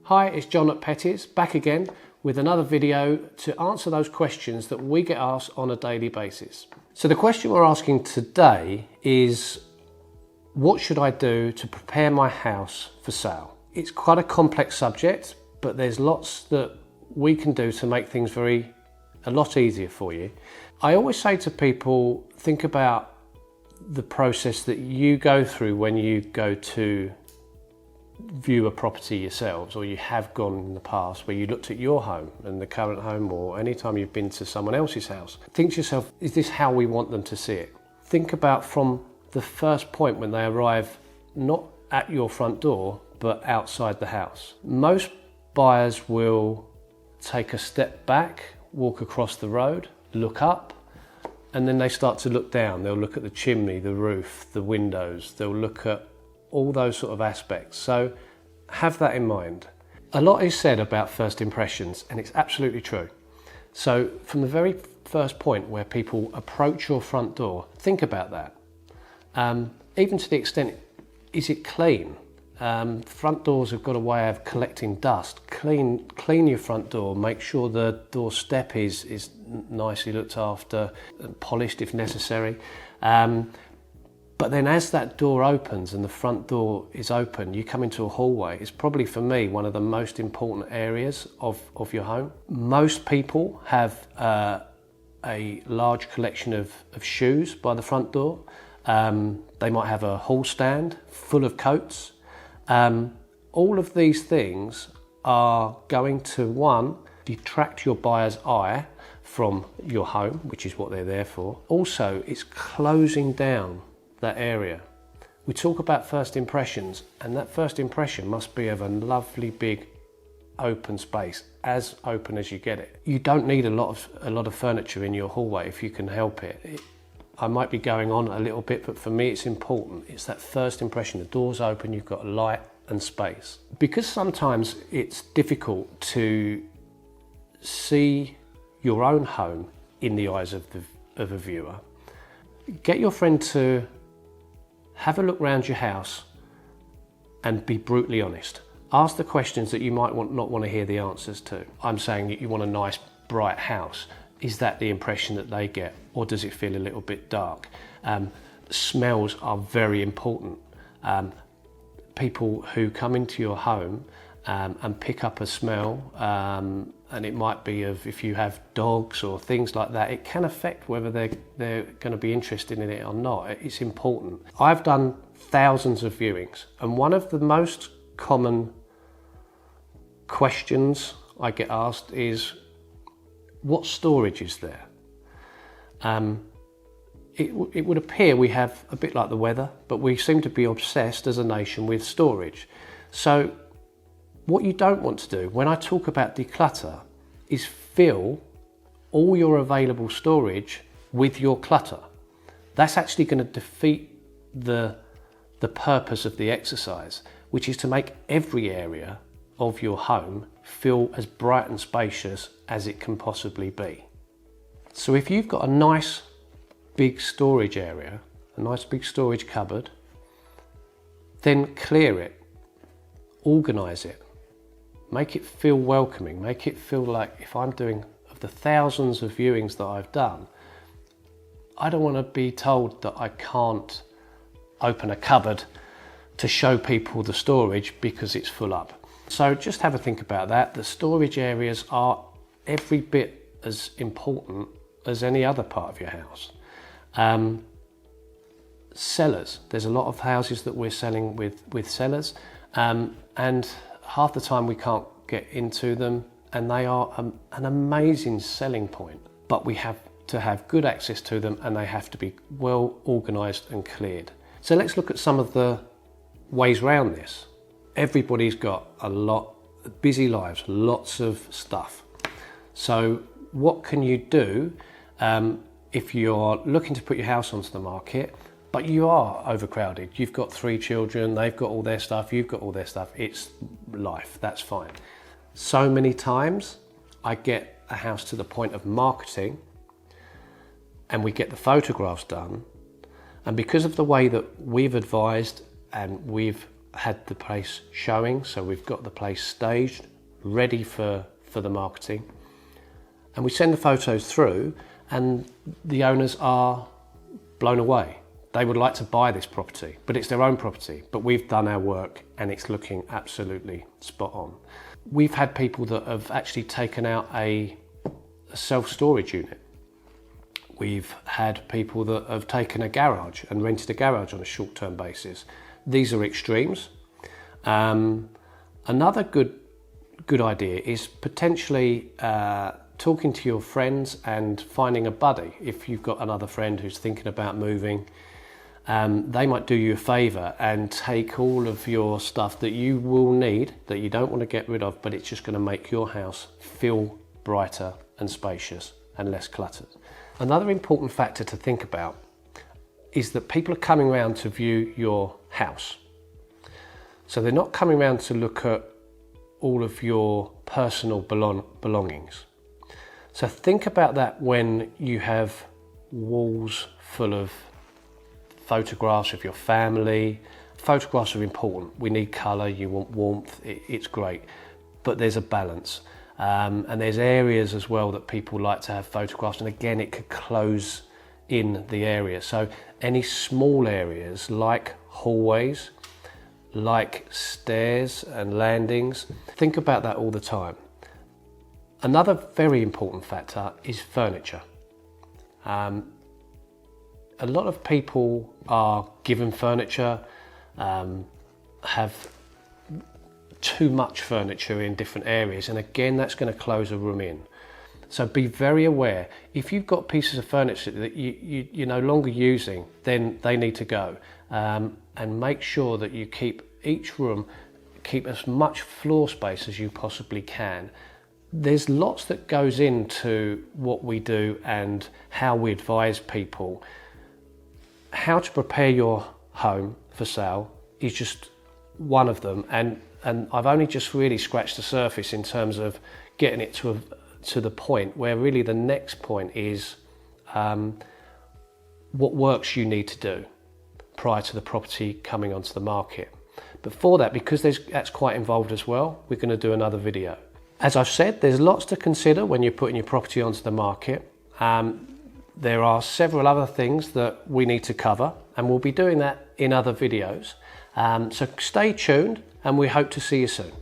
Hi, it's John at Petties, back again with another video to answer those questions that we get asked on a daily basis. So the question we're asking today is, what should I do to prepare my house for sale? It's quite a complex subject, but there's lots that we can do to make things a lot easier for you. I always say to people, think about the process that you go through when you go to view a property yourselves, or you have gone in the past where you looked at your home and the current home, or any time you've been to someone else's house. Think to yourself, is this how we want them to see it? Think about from the first point when they arrive, not at your front door, but outside the house. Most buyers will take a step back, walk across the road, look up, and then they start to look down. They'll look at the chimney, the roof, the windows. They'll look at all those sort of aspects. So have that in mind. A lot is said about first impressions, and it's absolutely true. So from the very first point where people approach your front door, think about that. Even to the extent, is it clean? Front doors have got a way of collecting dust. Clean your front door. Make sure the doorstep is nicely looked after, polished if necessary. But then as that door opens and the front door is open, you come into a hallway. It's probably, for me, one of the most important areas of your home. Most people have a large collection of shoes by the front door. They might have a hall stand full of coats. All of these things are going to, one, detract your buyer's eye from your home, which is what they're there for. Also, it's closing down that area. We talk about first impressions, and that first impression must be of a lovely big open space, as open as you get it. You don't need a lot of furniture in your hallway if you can help it. I might be going on a little bit, but for me it's important. It's that first impression. The door's open, you've got light and space. Because sometimes it's difficult to see your own home in the eyes of a viewer, get your friend to have a look around your house and be brutally honest. Ask the questions that you might not want to hear the answers to. I'm saying that you want a nice, bright house. Is that the impression that they get, or does it feel a little bit dark? Smells are very important. People who come into your home and pick up a smell, and it might be of, if you have dogs or things like that, it can affect whether they're going to be interested in it or not. It's important. I've done thousands of viewings, and one of the most common questions I get asked is, what storage is there? It would appear we have a bit like the weather, but we seem to be obsessed as a nation with storage. So what you don't want to do when I talk about declutter is fill all your available storage with your clutter. That's actually going to defeat the purpose of the exercise, which is to make every area of your home feel as bright and spacious as it can possibly be. So if you've got a nice big storage area, a nice big storage cupboard, then clear it, organise it, make it feel welcoming, make it feel like, if I'm doing, of the thousands of viewings that I've done, I don't want to be told that I can't open a cupboard to show people the storage because it's full up. So just have a think about that. The storage areas are every bit as important as any other part of your house. Cellars. There's a lot of houses that we're selling with cellars, and half the time we can't get into them, and they are an amazing selling point. But we have to have good access to them, and they have to be well organised and cleared. So let's look at some of the ways around this. Everybody's got a lot of busy lives, lots of stuff. So what can you do if you're looking to put your house onto the market, but you are overcrowded? You've got 3 children, they've got all their stuff, you've got all their stuff. It's life, that's fine. So many times I get a house to the point of marketing and we get the photographs done, and because of the way that we've advised and we've had the place showing, so we've got the place staged, ready for the marketing. And we send the photos through and the owners are blown away. They would like to buy this property, but it's their own property. But we've done our work and it's looking absolutely spot on. We've had people that have actually taken out a self-storage unit. We've had people that have taken a garage and rented a garage on a short-term basis. These are extremes. Another good idea is potentially talking to your friends and finding a buddy. If you've got another friend who's thinking about moving, they might do you a favour and take all of your stuff that you will need, that you don't want to get rid of, but it's just going to make your house feel brighter and spacious and less cluttered. Another important factor to think about is that people are coming around to view your house. So they're not coming around to look at all of your personal belongings. So think about that when you have walls full of photographs of your family. Photographs are important. We need colour, you want warmth, it's great. But there's a balance. And there's areas as well that people like to have photographs, and again it could close in the area. So any small areas like hallways, like stairs and landings, think about that all the time. Another very important factor is furniture. A lot of people are given furniture, have too much furniture in different areas, and again that's going to close a room in. So be very aware. If you've got pieces of furniture that you're no longer using, then they need to go. And make sure that you keep each room, keep as much floor space as you possibly can. There's lots that goes into what we do and how we advise people. How to prepare your home for sale is just one of them, and I've only just really scratched the surface in terms of getting it to the point where really the next point is what works you need to do prior to the property coming onto the market. But for that, because that's quite involved as well, we're going to do another video. As I've said, there's lots to consider when you're putting your property onto the market. There are several other things that we need to cover, and we'll be doing that in other videos. So stay tuned, and we hope to see you soon.